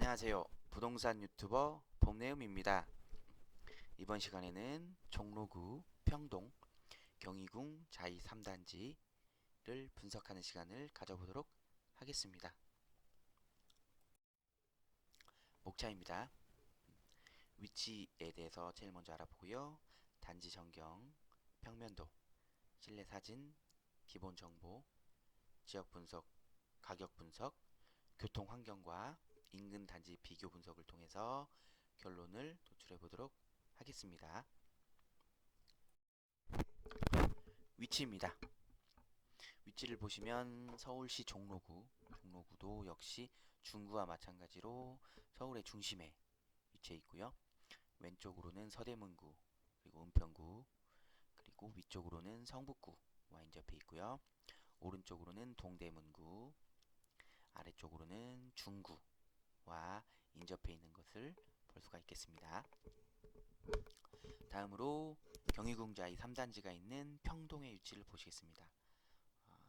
안녕하세요. 부동산 유튜버 봄내음입니다. 이번 시간에는 종로구 평동 경희궁 자이 3단지를 분석하는 시간을 가져보도록 하겠습니다. 목차입니다. 위치에 대해서 제일 먼저 알아보고요. 단지 전경, 평면도, 실내 사진, 기본 정보, 지역 분석, 가격 분석, 교통 환경과 인근 단지 비교 분석을 통해서 결론을 도출해 보도록 하겠습니다. 위치입니다. 위치를 보시면 서울시 종로구도 역시 중구와 마찬가지로 서울의 중심에 위치해 있고요. 왼쪽으로는 서대문구, 그리고 은평구, 그리고 위쪽으로는 성북구와 인접해 있고요. 오른쪽으로는 동대문구, 아래쪽으로는 중구와 인접해 있는 것을 볼 수가 있겠습니다. 다음으로 경희궁자이 3단지가 있는 평동의 위치를 보시겠습니다.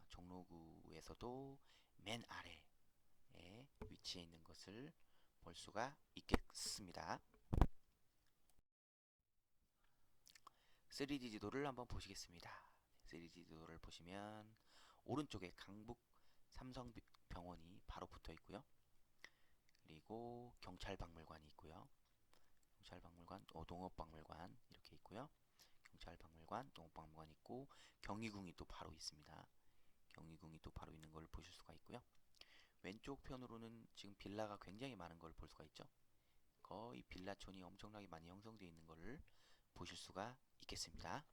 종로구에서도 맨 아래에 위치해 있는 것을 볼 수가 있겠습니다. 3D 지도를 한번 보시겠습니다. 3D 지도를 보시면 오른쪽에 강북 삼성병원이 바로 붙어 있고요. 그리고 경찰박물관이 있고요. 경찰박물관, 농업박물관 이렇게 있고요. 경찰박물관, 농업박물관 있고 경희궁이 또 바로 있습니다. 경희궁이 또 바로 있는 걸 보실 수가 있고요. 왼쪽 편으로는 지금 빌라가 굉장히 많은 걸 볼 수가 있죠. 거의 빌라촌이 엄청나게 많이 형성되어 있는 것을 보실 수가 있겠습니다.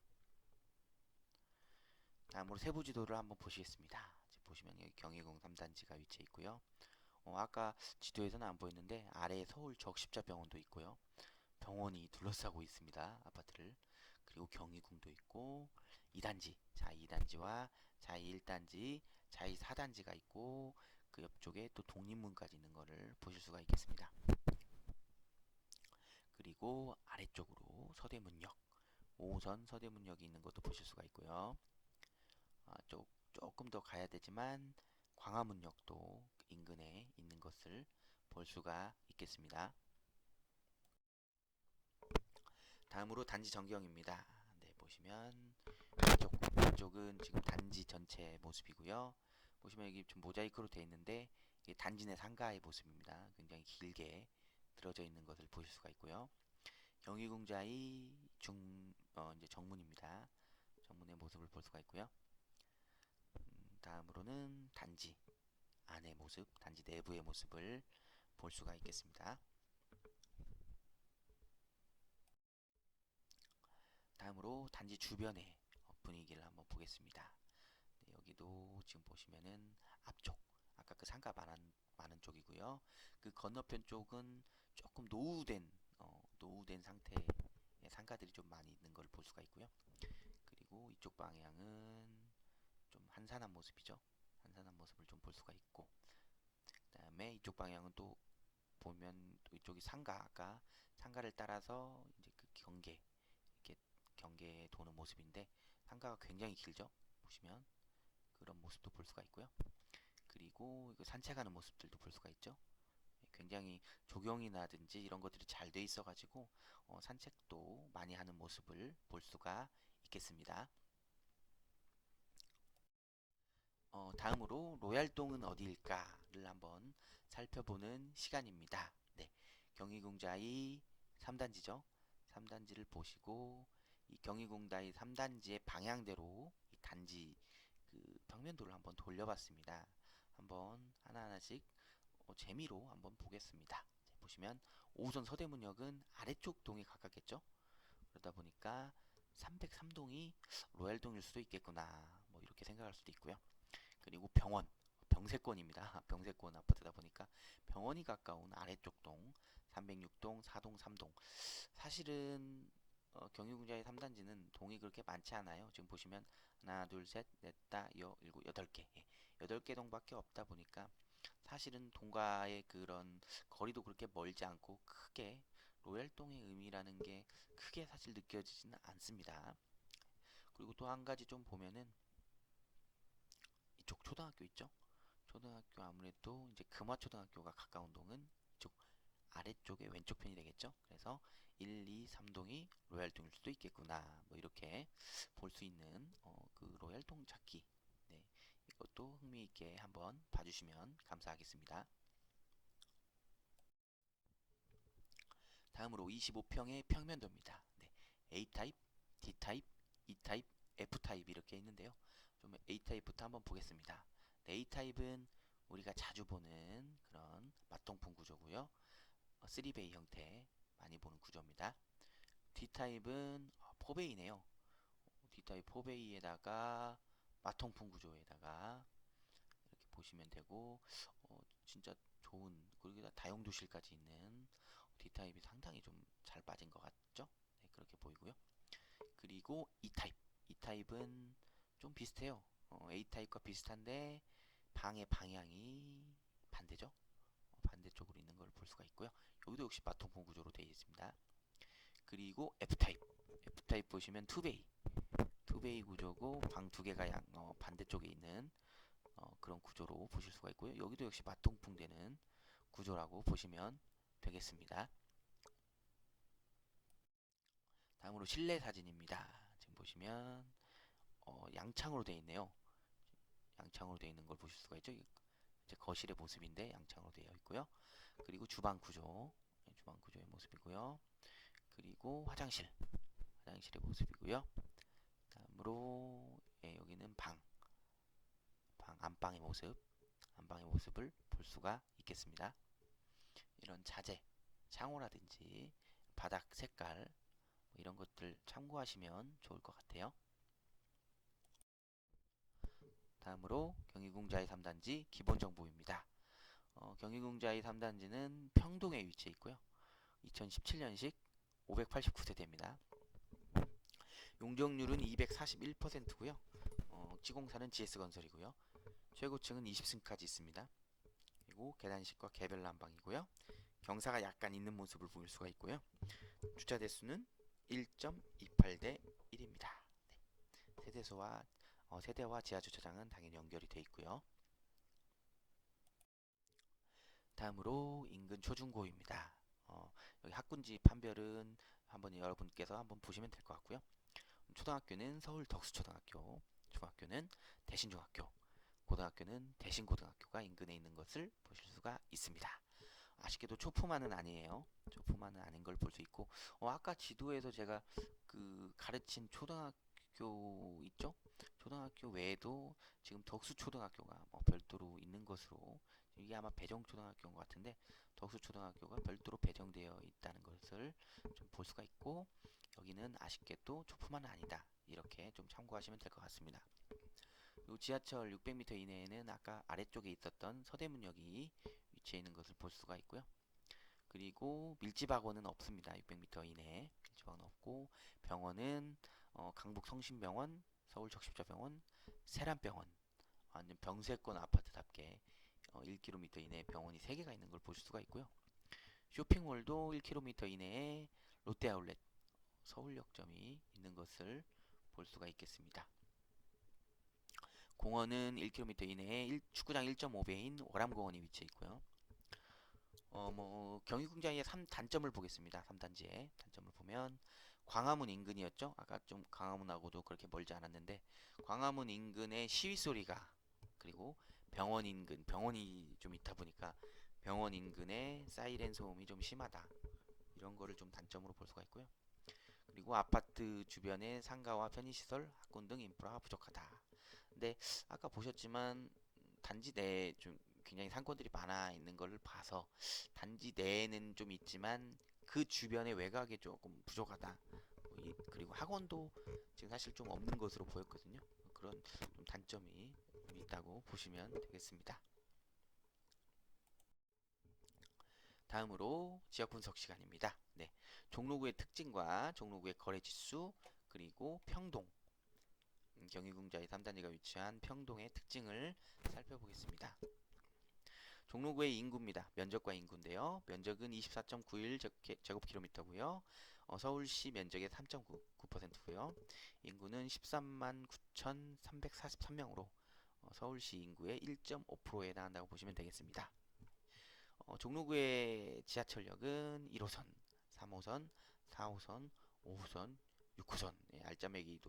다음으로 세부 지도를 한번 보시겠습니다. 보시면 여기 경희궁 3단지가 위치해 있고요. 아까 지도에서는 안 보였는데 아래에 서울 적십자병원도 있고요. 병원이 둘러싸고 있습니다. 아파트를. 그리고 경희궁도 있고 2단지, 자이 2단지와 자이 1단지, 자이 4단지가 있고 그 옆쪽에 또 독립문까지 있는 것을 보실 수가 있겠습니다. 그리고 아래쪽으로 서대문역, 5호선 서대문역이 있는 것도 보실 수가 있고요. 조금 더 가야 되지만 광화문역도 인근에 있는 것을 볼 수가 있겠습니다. 다음으로 단지 전경입니다. 네, 보시면 왼쪽은 지금 단지 전체 모습이고요. 보시면 여기 좀 모자이크로 되어 있는데 이게 단지 내 상가의 모습입니다. 굉장히 길게 들어져 있는 것을 보실 수가 있고요. 경희궁자이 이제 정문입니다. 정문의 모습을 볼 수가 있고요. 다음으로는 단지 안의 모습, 단지 내부의 모습을 볼 수가 있겠습니다. 다음으로 단지 주변의 분위기를 한번 보겠습니다. 네, 여기도 지금 보시면은 앞쪽, 아까 그 상가 많은 쪽이고요. 그 건너편 쪽은 조금 노후된 상태의 상가들이 좀 많이 있는 걸 볼 수가 있고요. 그리고 이쪽 방향은 좀 한산한 모습이죠. 한산한 모습을 좀 볼 수가 있고, 그다음에 이쪽 방향은 또 보면 또 이쪽이 아까 상가를 따라서 이제 그 이렇게 경계에 도는 모습인데 상가가 굉장히 길죠. 보시면 그런 모습도 볼 수가 있고요. 그리고 이거 산책하는 모습들도 볼 수가 있죠. 굉장히 조경이라든지 이런 것들이 잘 돼 있어 가지고 산책도 많이 하는 모습을 볼 수가 있겠습니다. 다음으로 로얄동은 어디일까를 한번 살펴보는 시간입니다. 네, 경희궁자이 3단지죠. 3단지를 보시고 이 경희궁자이 3단지의 방향대로 이 단지 그 평면도를 한번 돌려봤습니다. 한번 하나하나씩 재미로 한번 보겠습니다. 보시면 5호선 서대문역은 아래쪽 동에 가깝겠죠. 그러다 보니까 303동이 로얄동일 수도 있겠구나, 뭐 이렇게 생각할 수도 있고요. 그리고 병세권입니다. 병세권 아파트다 보니까 병원이 가까운 아래쪽 동 306동, 4동, 3동. 사실은 경유궁자의 3단지는 동이 그렇게 많지 않아요. 지금 보시면 하나, 둘, 셋, 넷, 다, 일곱, 8개. 8개 동밖에 없다 보니까 사실은 동과의 그런 거리도 그렇게 멀지 않고 크게 로얄동의 의미라는 게 크게 사실 느껴지지는 않습니다. 그리고 또 한 가지 좀 보면은 이쪽 초등학교 있죠? 초등학교 아무래도 이제 금화초등학교가 가까운 동은 이쪽 아래쪽에 왼쪽 편이 되겠죠. 그래서 1, 2, 3동이 로얄동일 수도 있겠구나. 뭐 이렇게 볼 수 있는 그 로얄동 찾기. 네, 이것도 흥미있게 한번 봐주시면 감사하겠습니다. 다음으로 25평의 평면도입니다. 네, A타입, D타입, E타입, F타입 이렇게 있는데요. 좀 A타입부터 한번 보겠습니다. 네, A타입은 우리가 자주 보는 그런 맞동풍 구조고요. 3베이 형태 많이 보는 구조입니다. D타입은 4베이네요. D타입 4베이에다가 마통풍 구조에다가 이렇게 보시면 되고 진짜 좋은 그리고 다용도실까지 있는 D타입이 상당히 좀 잘 빠진 것 같죠? 네, 그렇게 보이고요. 그리고 E타입. E타입은 좀 비슷해요. A타입과 비슷한데 방의 방향이 반대죠. 반대쪽으로 있는 걸 볼 수가 있고요. 여기도 역시 마통풍 구조로 되어 있습니다. 그리고 F타입. F타입 보시면 투베이. 투베이 구조고 방 두 개가 반대쪽에 있는 그런 구조로 보실 수가 있고요. 여기도 역시 마통풍 되는 구조라고 보시면 되겠습니다. 다음으로 실내 사진입니다. 지금 보시면 양창으로 되어 있네요. 양창으로 되어 있는 걸 보실 수가 있죠. 이제 거실의 모습인데 양창으로 되어 있고요. 그리고 주방 구조, 주방 구조의 모습이고요. 그리고 화장실의 모습이고요. 다음으로 여기는 안방의 모습을 볼 수가 있겠습니다. 이런 자재, 창호라든지 바닥 색깔 뭐 이런 것들 참고하시면 좋을 것 같아요. 다음으로 경희궁자의 3단지 기본 정보입니다. 경희궁자의 3단지는 평동에 위치해 있고요. 2017년식 589세대입니다. 용적률은 241%고요. 지공사는 GS건설이고요. 최고층은 20층까지 있습니다. 그리고 계단식과 개별 난방이고요. 경사가 약간 있는 모습을 볼 수가 있고요. 주차 대수는 1.28대 1입니다. 네. 세대와 지하 주차장은 당연히 연결이 되어 있고요. 다음으로 인근 초중고입니다. 여기 학군지 판별은 여러분께서 한번 보시면 될 것 같고요. 초등학교는 서울 덕수초등학교, 중학교는 대신중학교, 고등학교는 대신고등학교가 인근에 있는 것을 보실 수가 있습니다. 아쉽게도 초품화는 아니에요. 초품화는 아닌 걸 볼 수 있고, 아까 지도에서 제가 그 가르친 초등학교 있죠? 초등학교 외에도 지금 덕수초등학교가 별도로 있는 것으로, 이게 아마 배정초등학교인 것 같은데 덕수초등학교가 별도로 배정되어 있다는 것을 좀 볼 수가 있고, 여기는 아쉽게도 초품화는 아니다. 이렇게 좀 참고하시면 될 것 같습니다. 그리고 지하철 600m 이내에는 아까 아래쪽에 있었던 서대문역이 위치해 있는 것을 볼 수가 있고요. 그리고 밀집학원은 없습니다. 600m 이내에 밀집학원 없고, 병원은 강북성심병원, 서울적십자병원, 세란병원, 완전 병세권 아파트답게 1km 이내에 병원이 3개가 있는 걸 보실 수가 있고요. 쇼핑몰도 1km 이내에 롯데아울렛, 서울역점이 있는 것을 볼 수가 있겠습니다. 공원은 1km 이내에 축구장 1.5배인 월암공원이 위치해 있고요. 경희궁자의 3단점을 보겠습니다. 3단지의 단점을 보면 광화문 인근이었죠. 아까 좀 광화문하고도 그렇게 멀지 않았는데 광화문 인근의 시위 소리가, 그리고 병원 인근, 병원이 좀 있다 보니까 병원 인근의 사이렌 소음이 좀 심하다. 이런 거를 좀 단점으로 볼 수가 있고요. 그리고 아파트 주변의 상가와 편의시설, 학군 등 인프라가 부족하다. 근데 아까 보셨지만 단지 내에 좀 굉장히 상권들이 많아 있는 것을 봐서 단지 내에는 좀 있지만 그 주변의 외곽에 조금 부족하다. 그리고 학원도 지금 사실 좀 없는 것으로 보였거든요. 그런 좀 단점이 있다고 보시면 되겠습니다. 다음으로 지역 분석 시간입니다. 네, 종로구의 특징과 종로구의 거래지수, 그리고 평동, 경희궁자의 3단지가 위치한 평동의 특징을 살펴보겠습니다. 종로구의 인구입니다. 면적과 인구인데요. 면적은 24.91 제곱킬로미터고요. 서울시 면적의 3.9%고요. 인구는 13만 9,343명으로 서울시 인구의 1.5%에 해당한다고 보시면 되겠습니다. 종로구의 지하철역은 1호선, 3호선, 4호선, 5호선, 6호선 알짜배기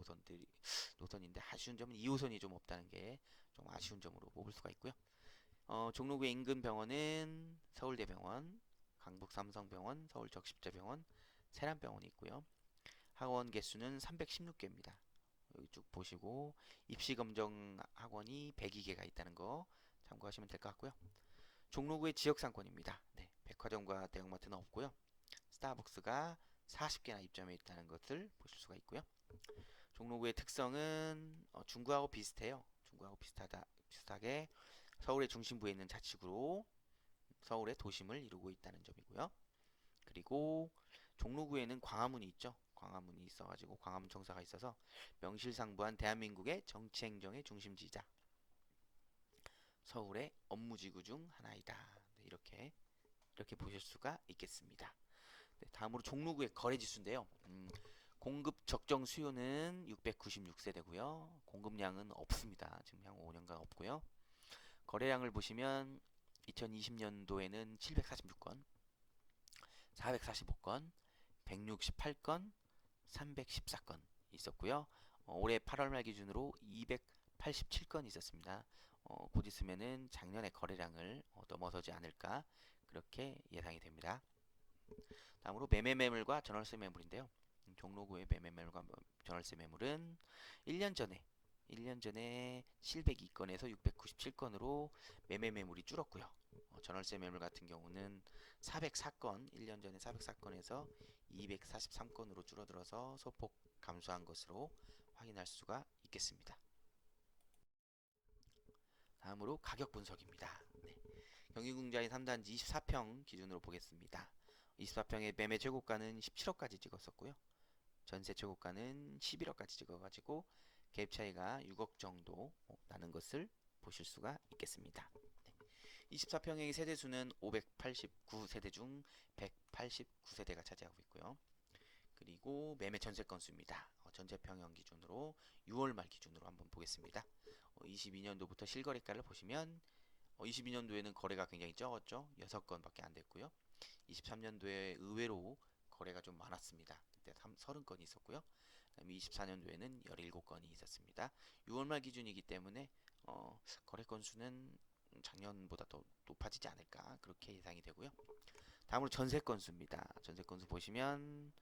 노선인데 아쉬운 점은 2호선이 좀 없다는 게 좀 아쉬운 점으로 뽑을 수가 있고요. 종로구의 인근 병원은 서울대병원, 강북삼성병원, 서울적십자병원, 세란병원이 있고요. 학원 개수는 316개입니다. 여기 쭉 보시고 입시검정 학원이 102개가 있다는 거 참고하시면 될 것 같고요. 종로구의 지역상권입니다. 네, 백화점과 대형마트는 없고요. 스타벅스가 40개나 입점해 있다는 것을 보실 수가 있고요. 종로구의 특성은 중구하고 비슷해요. 중구하고 비슷하게 서울의 중심부에 있는 자치구로 서울의 도심을 이루고 있다는 점이고요. 그리고 종로구에는 광화문이 있죠. 광화문이 있어가지고 광화문 청사가 있어서 명실상부한 대한민국의 정치행정의 중심지이자 서울의 업무지구 중 하나이다. 네, 이렇게 보실 수가 있겠습니다. 네, 다음으로 종로구의 거래지수인데요. 공급 적정 수요는 696세대고요. 공급량은 없습니다. 지금 향후 5년간 없고요. 거래량을 보시면 2020년도에는 746건, 445건, 168건, 314건 있었고요. 올해 8월 말 기준으로 287건 있었습니다. 곧 있으면은 작년의 거래량을 넘어서지 않을까 그렇게 예상이 됩니다. 다음으로 매매매물과 전월세 매물인데요. 종로구의 매매매물과 전월세 매물은 1년 전에 702건에서 697건으로 매매매물이 줄었고요. 전월세 매물 같은 경우는 404건, 1년 전에 404건에서 243건으로 줄어들어서 소폭 감소한 것으로 확인할 수가 있겠습니다. 다음으로 가격 분석입니다. 네. 경기궁자의 3단지 24평 기준으로 보겠습니다. 24평의 매매 최고가는 17억까지 찍었었고요. 전세 최고가는 11억까지 찍어가지고 갭 차이가 6억 정도 나는 것을 보실 수가 있겠습니다. 네. 24평의 세대수는 589세대 중 189세대가 차지하고 있고요. 그리고 매매 전세 건수입니다. 전세 평형 기준으로 6월 말 기준으로 한번 보겠습니다. 22년도부터 실거래가를 보시면 22년도에는 거래가 굉장히 적었죠. 6건밖에 안 됐고요. 23년도에 의외로 거래가 좀 많았습니다. 그때 30건이 있었고요. 그다음에 24년도에는 17건이 있었습니다. 6월 말 기준이기 때문에 거래 건수는 작년보다 더 높아지지 않을까 그렇게 예상이 되고요. 다음으로 전세 건수입니다. 전세 건수 보시면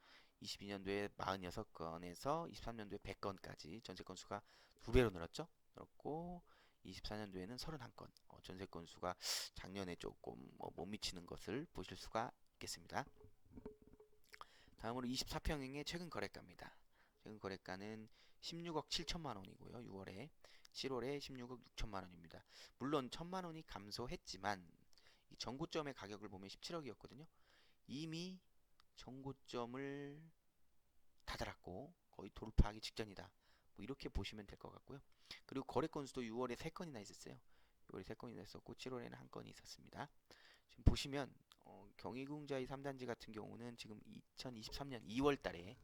22년도에 46건에서 23년도에 100건까지 전세 건수가 2배로 늘었고 24년도에는 31건 전세 건수가 작년에 조금 못 미치는 것을 보실 수가 있겠습니다. 다음으로 24평형의 최근 거래가입니다. 최근 거래가는 16억 7천만 원이고요. 6월에 7월에 16억 6천만 원입니다. 물론 1천만 원이 감소했지만 이 전고점의 가격을 보면 17억이었거든요. 이미 전고점을 다다랐고 거의 돌파하기 직전이다. 뭐 이렇게 보시면 될 것 같고요. 그리고 거래 건수도 6월에 3건이나 있었어요. 6월에 3건이나 있었고 7월에는 1건이 있었습니다. 지금 보시면 경희궁자의 3단지 같은 경우는 지금 2023년 2월 달에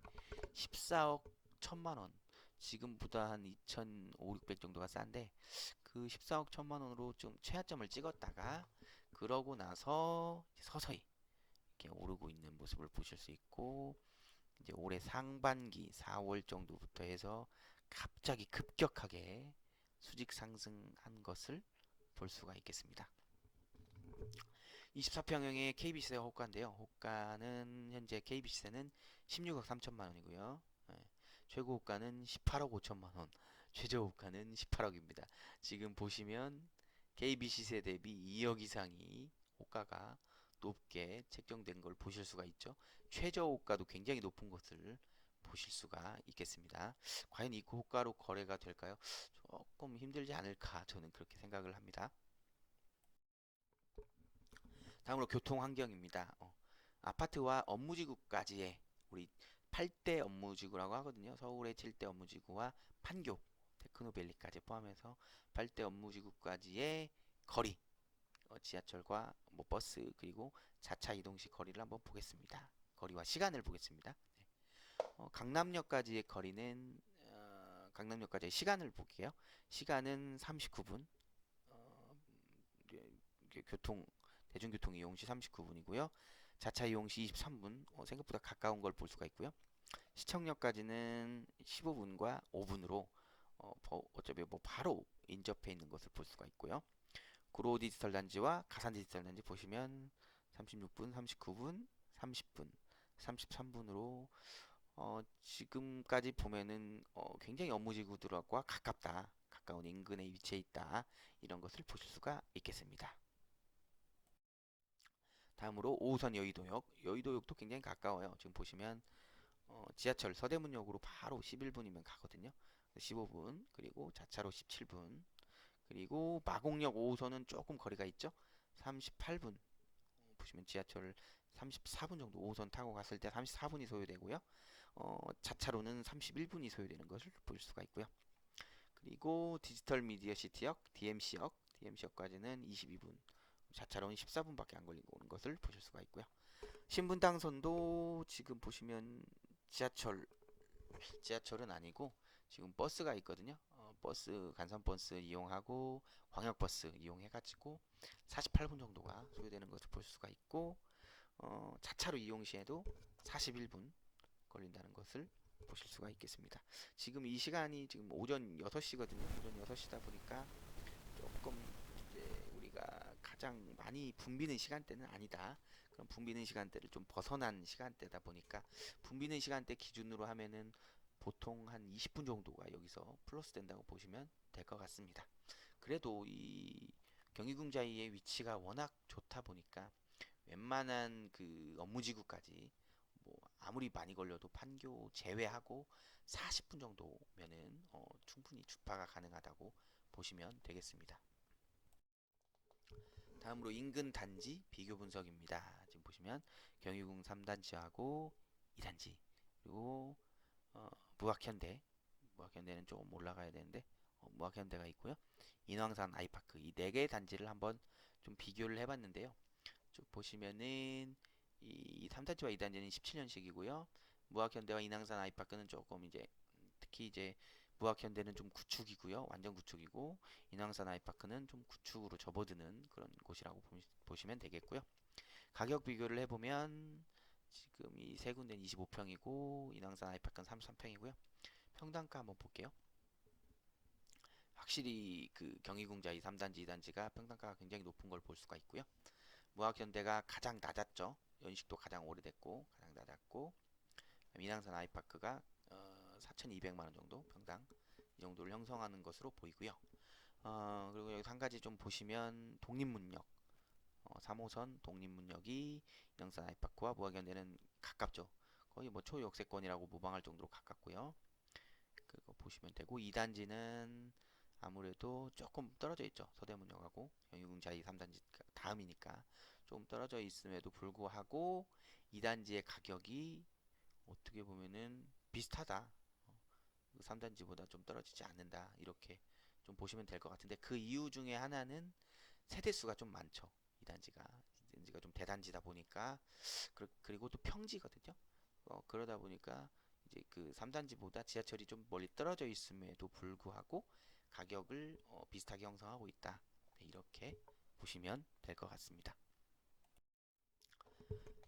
14억 1천만 원 지금보다 한 2,500, 600 정도가 싼데 그 14억 1천만 원으로 좀 최하점을 찍었다가 그러고 나서 서서히 이렇게 오르고 있는 모습을 보실 수 있고 이제 올해 상반기 4월 정도부터 해서 갑자기 급격하게 수직 상승한 것을 볼 수가 있겠습니다. 24평형의 KB시세 호가인데요. 호가는 현재 KB시세는 16억 3천만 원이고요. 최고 호가는 18억 5천만 원, 최저 호가는 18억입니다. 지금 보시면 KB시세 대비 2억 이상이 호가가 높게 책정된 걸 보실 수가 있죠. 최저 호가도 굉장히 높은 것을 보실 수가 있겠습니다. 과연 이 고가로 거래가 될까요? 조금 힘들지 않을까 저는 그렇게 생각을 합니다. 다음으로 교통 환경입니다. 아파트와 업무지구까지의 우리 8대 업무지구라고 하거든요. 서울의 7대 업무지구와 판교, 테크노밸리까지 포함해서 8대 업무지구까지의 거리, 지하철과 뭐 버스 그리고 자차 이동식 거리를 한번 보겠습니다. 거리와 시간을 보겠습니다. 네. 강남역까지의 거리는 강남역까지의 시간을 볼게요. 시간은 39분. 교통 대중교통 이용 시 39분이고요. 자차 이용 시 23분, 생각보다 가까운 걸 볼 수가 있고요. 시청역까지는 15분과 5분으로 어차피 뭐 바로 인접해 있는 것을 볼 수가 있고요. 구로 디지털 단지와 가산 디지털 단지 보시면 36분, 39분, 30분, 33분으로 지금까지 보면은 굉장히 업무지구들과 가깝다, 가까운 인근에 위치해 있다, 이런 것을 보실 수가 있겠습니다. 다음으로 5호선 여의도역, 여의도역도 굉장히 가까워요. 지금 보시면 지하철 서대문역으로 바로 11분이면 가거든요. 15분, 그리고 자차로 17분, 그리고 마곡역 5호선은 조금 거리가 있죠. 38분, 보시면 지하철 34분 정도 5호선 타고 갔을 때 34분이 소요되고요. 자차로는 31분이 소요되는 것을 볼 수가 있고요. 그리고 디지털 미디어 시티역, DMC역까지는 22분, 자차로는 14분밖에 안 걸리고 오는 것을 보실 수가 있고요. 신분당선도 지금 보시면 지하철은 아니고 지금 버스가 있거든요. 간선버스 이용하고 광역버스 이용해가지고 48분 정도가 소요되는 것을 볼 수가 있고, 자차로 이용 시에도 41분 걸린다는 것을 보실 수가 있겠습니다. 지금 이 시간이 지금 오전 6시거든요. 오전 6시다 보니까 조금 이제 우리가 가장 많이 붐비는 시간대는 아니다. 그럼 붐비는 시간대를 좀 벗어난 시간대다 보니까 붐비는 시간대 기준으로 하면은 보통 한 20분 정도가 여기서 플러스 된다고 보시면 될 것 같습니다. 그래도 이 경희궁자이의 위치가 워낙 좋다 보니까 웬만한 그 업무지구까지 뭐 아무리 많이 걸려도 판교 제외하고 40분 정도면은 충분히 주파가 가능하다고 보시면 되겠습니다. 다음으로 인근 단지 비교 분석입니다. 지금 보시면 경희궁 3단지하고 2단지, 그리고 무학현대는 조금 올라가야 되는데 무학현대가 있고요. 인왕산 아이파크, 이 4개의 단지를 한번 좀 비교를 해봤는데요. 쭉 보시면은 이 3단지와 2단지는 17년식이고요. 무학현대와 인왕산 아이파크는 조금 이제 특히 이제 무학현대는 좀 구축이고요. 완전 구축이고 인왕산 아이파크는 좀 구축으로 접어드는 그런 곳이라고 보시면 되겠고요. 가격 비교를 해보면 지금 이 세 군데는 25평이고 인왕산 아이파크는 33평이고요. 평당가 한번 볼게요. 확실히 그 경희궁자 이 3단지, 2단지가 평당가가 굉장히 높은 걸 볼 수가 있고요. 무학현대가 가장 낮았죠. 연식도 가장 오래됐고 가장 낮았고, 인왕산 아이파크가 4,200만 원 정도 평당, 이 정도를 형성하는 것으로 보이고요. 그리고 여기 한 가지 좀 보시면 독립문역, 3호선 독립문역이 인왕산 아이파크와 무학현대는 가깝죠. 거의 뭐 초역세권이라고 무방할 정도로 가깝고요. 그거 보시면 되고, 2단지는 아무래도 조금 떨어져 있죠. 서대문역하고 경희궁자이 3단지 다음이니까 조금 떨어져 있음에도 불구하고 2단지의 가격이 어떻게 보면은 비슷하다. 3단지보다 좀 떨어지지 않는다. 이렇게 좀 보시면 될 것 같은데, 그 이유 중에 하나는 세대수가 좀 많죠. 2단지가 좀 대단지다 보니까, 그리고 또 평지거든요. 그러다 보니까 이제 그 3단지보다 지하철이 좀 멀리 떨어져 있음에도 불구하고 가격을 비슷하게 형성하고 있다. 네, 이렇게 보시면 될 것 같습니다.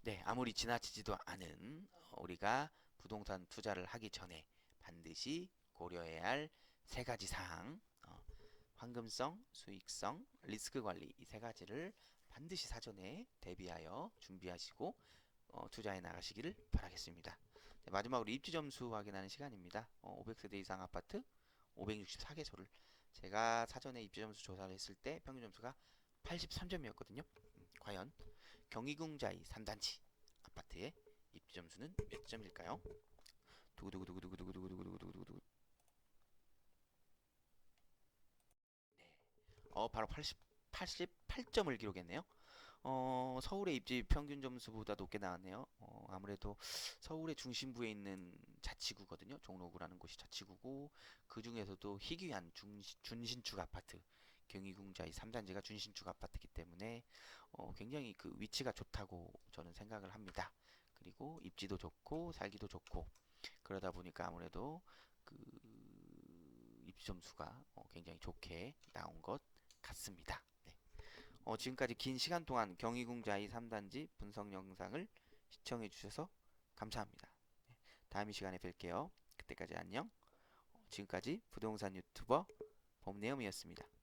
네, 아무리 지나치지도 않은 우리가 부동산 투자를 하기 전에 반드시 고려해야 할 세 가지 사항, 황금성, 수익성, 리스크 관리, 이 세 가지를 반드시 사전에 대비하여 준비하시고 투자해 나가시기를 바라겠습니다. 네, 마지막으로 입지 점수 확인하는 시간입니다. 500세대 이상 아파트 564개소를 제가 사전에 입지 점수 조사를 했을 때 평균 점수가 83점이었거든요. 과연 경희궁자이 3단지 아파트의 입지 점수는 몇 점일까요? 두구두구두구두구두구두구두구두구두구. 바로 88점을 기록했네요. 서울의 입지 평균 점수보다 높게 나왔네요. 아무래도 서울의 중심부에 있는 자치구거든요. 종로구라는 곳이 자치구고, 그 중에서도 희귀한 준신축 아파트, 경희궁자이 3단지가 준신축 아파트이기 때문에 굉장히 그 위치가 좋다고 저는 생각을 합니다. 그리고 입지도 좋고 살기도 좋고, 그러다 보니까 아무래도 그 입지 점수가 굉장히 좋게 나온 것 같습니다. 네. 지금까지 긴 시간 동안 경희궁자이 3단지 분석 영상을 시청해 주셔서 감사합니다. 다음 이 시간에 뵐게요. 그때까지 안녕. 지금까지 부동산 유튜버 범내음이었습니다.